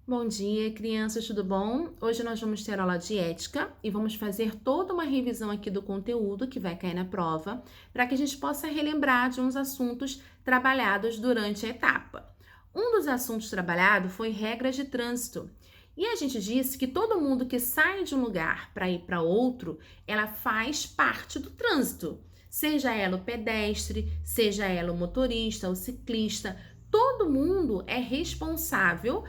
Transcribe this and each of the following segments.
Bom dia, crianças, tudo bom? Hoje nós vamos ter aula de ética e vamos fazer toda uma revisão aqui do conteúdo que vai cair na prova, para que a gente possa relembrar de uns assuntos trabalhados durante a etapa. Um dos assuntos trabalhados foi regras de trânsito. E a gente disse que todo mundo que sai de um lugar para ir para outro, ela faz parte do trânsito. Seja ela o pedestre, seja ela o motorista, o ciclista, todo mundo é responsável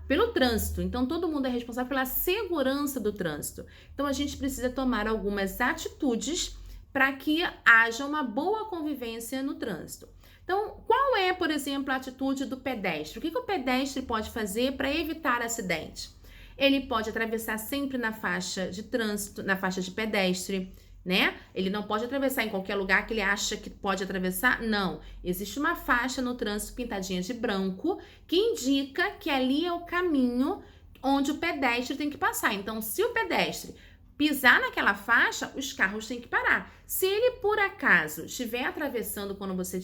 pelo trânsito. Então, todo mundo é responsável pela segurança do trânsito. Então, a gente precisa tomar algumas atitudes para que haja uma boa convivência no trânsito. Então, qual é, por exemplo, a atitude do pedestre? O que o pedestre pode fazer para evitar acidente? Ele pode atravessar sempre na faixa de trânsito, na faixa de pedestre, né? Ele não pode atravessar em qualquer lugar que ele acha que pode atravessar, não. Existe uma faixa no trânsito pintadinha de branco que indica que ali é o caminho onde o pedestre tem que passar. Então, se o pedestre pisar naquela faixa, os carros têm que parar. Se ele, por acaso, estiver atravessando quando você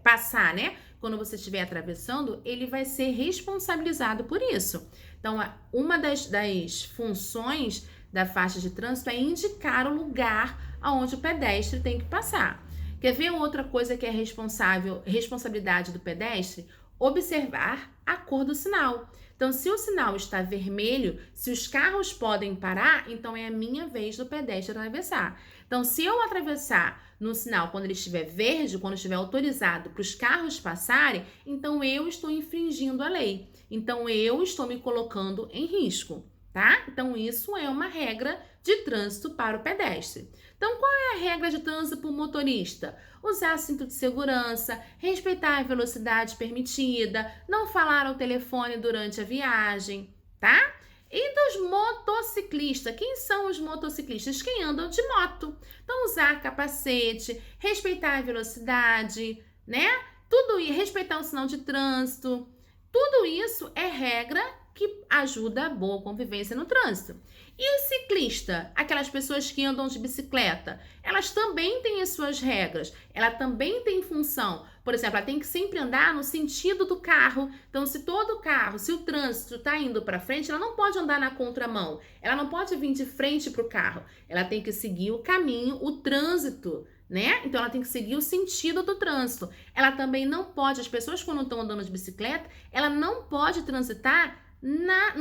passar, né? Quando você estiver atravessando, ele vai ser responsabilizado por isso. Então, uma das funções da faixa de trânsito é indicar o lugar aonde o pedestre tem que passar. Quer ver outra coisa que é responsabilidade do pedestre? Observar a cor do sinal. Então, se o sinal está vermelho, se os carros podem parar, então é a minha vez do pedestre atravessar. Então, se eu atravessar no sinal quando ele estiver verde, quando estiver autorizado para os carros passarem, então eu estou infringindo a lei. Então, eu estou me colocando em risco. Tá? Então, isso é uma regra de trânsito para o pedestre. Então, qual é a regra de trânsito para o motorista? Usar cinto de segurança, respeitar a velocidade permitida, não falar ao telefone durante a viagem, tá? E dos motociclistas, quem são os motociclistas? Quem andam de moto. Então, usar capacete, respeitar a velocidade, né? Tudo isso, respeitar o sinal de trânsito. Tudo isso é regra que ajuda a boa convivência no trânsito. E o ciclista, aquelas pessoas que andam de bicicleta, elas também têm as suas regras, ela também tem função. Por exemplo, ela tem que sempre andar no sentido do carro. Então, se todo carro, se o trânsito está indo para frente, ela não pode andar na contramão, ela não pode vir de frente para o carro, ela tem que seguir o caminho, o trânsito, né? Então, ela tem que seguir o sentido do trânsito. Ela também não pode, as pessoas quando estão andando de bicicleta, ela não pode transitar na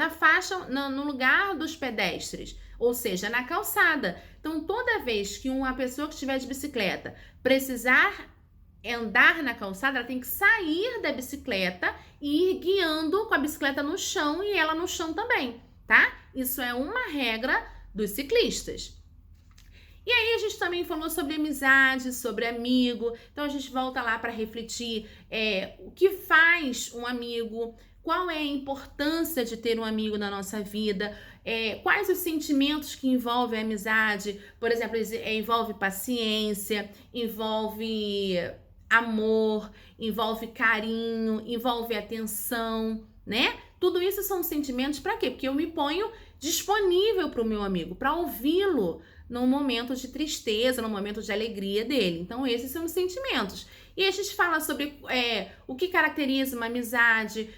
faixa, no lugar dos pedestres, ou seja, na calçada. Então, toda vez que uma pessoa que estiver de bicicleta precisar andar na calçada, ela tem que sair da bicicleta e ir guiando com a bicicleta no chão e ela no chão também, tá? Isso é uma regra dos ciclistas. E aí a gente também falou sobre amizade, sobre amigo. Então a gente volta lá para refletir o que faz um amigo, qual é a importância de ter um amigo na nossa vida, quais os sentimentos que envolvem a amizade. Por exemplo, envolve paciência, envolve amor, envolve carinho, envolve atenção, né? Tudo isso são sentimentos para quê? Porque eu me ponho disponível para o meu amigo, para ouvi-lo no momento de tristeza, no momento de alegria dele. Então, esses são os sentimentos. E a gente fala sobre o que caracteriza uma amizade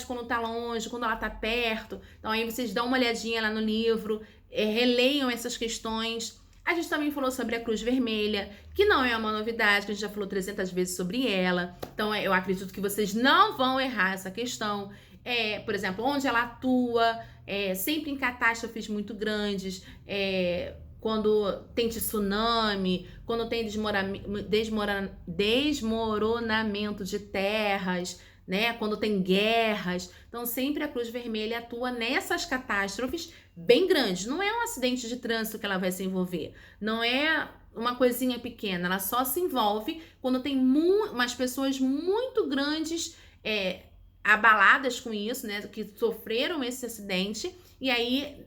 quando tá longe, quando ela tá perto. Então, aí vocês dão uma olhadinha lá no livro, releiam essas questões. A gente também falou sobre a Cruz Vermelha, que não é uma novidade, que a gente já falou 300 vezes sobre ela. Então, eu acredito que vocês não vão errar essa questão. Por exemplo, onde ela atua, sempre em catástrofes muito grandes, quando tem tsunami, quando tem desmoronamento de terras, né? Quando tem guerras. Então, sempre a Cruz Vermelha atua nessas catástrofes bem grandes. Não é um acidente de trânsito que ela vai se envolver. Não é uma coisinha pequena. Ela só se envolve quando tem umas pessoas muito grandes abaladas com isso, né? Que sofreram esse acidente. E aí,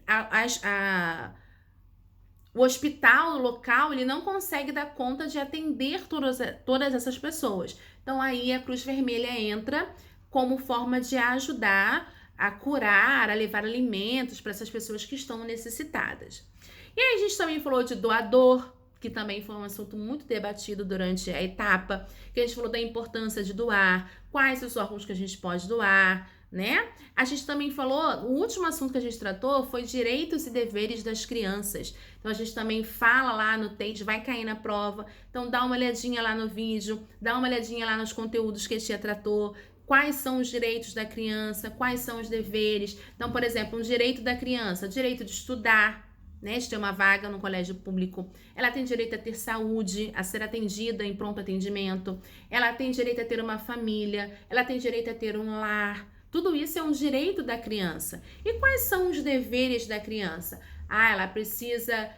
o hospital local, ele não consegue dar conta de atender todas essas pessoas. Então, aí a Cruz Vermelha entra como forma de ajudar a curar, a levar alimentos para essas pessoas que estão necessitadas. E aí a gente também falou de doador, que também foi um assunto muito debatido durante a etapa, que a gente falou da importância de doar, quais os órgãos que a gente pode doar, né? A gente também falou, o último assunto que a gente tratou foi direitos e deveres das crianças. Então a gente também fala lá no texto, vai cair na prova. Então dá uma olhadinha lá no vídeo, dá uma olhadinha lá nos conteúdos que a tia tratou. Quais são os direitos da criança, quais são os deveres. Então, por exemplo, um direito da criança, direito de estudar, né, de ter uma vaga no colégio público. Ela tem direito a ter saúde, a ser atendida em pronto atendimento. Ela tem direito a ter uma família. Ela tem direito a ter um lar. Tudo isso é um direito da criança. E quais são os deveres da criança? Ela precisa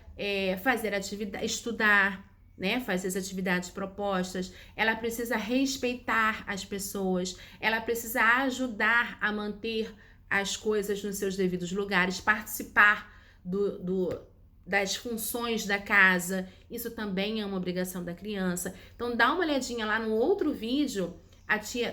fazer atividade, estudar, né, fazer as atividades propostas. Ela precisa respeitar as pessoas. Ela precisa ajudar a manter as coisas nos seus devidos lugares, participar das funções da casa. Isso também é uma obrigação da criança. Então dá uma olhadinha lá no outro vídeo.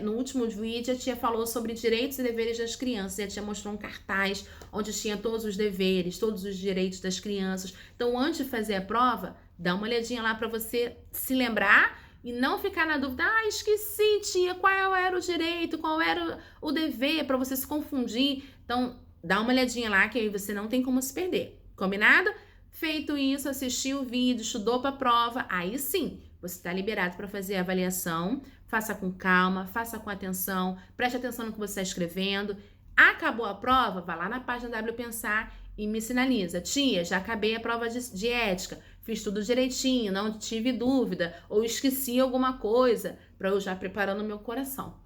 No último vídeo, a tia falou sobre direitos e deveres das crianças. E a tia mostrou um cartaz onde tinha todos os deveres, todos os direitos das crianças. Então, antes de fazer a prova, dá uma olhadinha lá para você se lembrar e não ficar na dúvida. Esqueci, tia, qual era o direito, qual era o dever, para você se confundir. Então, dá uma olhadinha lá que aí você não tem como se perder. Combinado? Feito isso, assistiu o vídeo, estudou para a prova, aí sim, você está liberado para fazer a avaliação. Faça com calma, faça com atenção, preste atenção no que você está escrevendo. Acabou a prova? Vá lá na página W Pensar e me sinaliza. Tia, já acabei a prova de ética, fiz tudo direitinho, não tive dúvida, ou esqueci alguma coisa, para eu já preparando meu coração.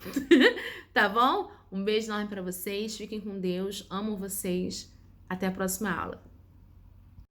Tá bom? Um beijo enorme para vocês, fiquem com Deus, amo vocês. Até a próxima aula.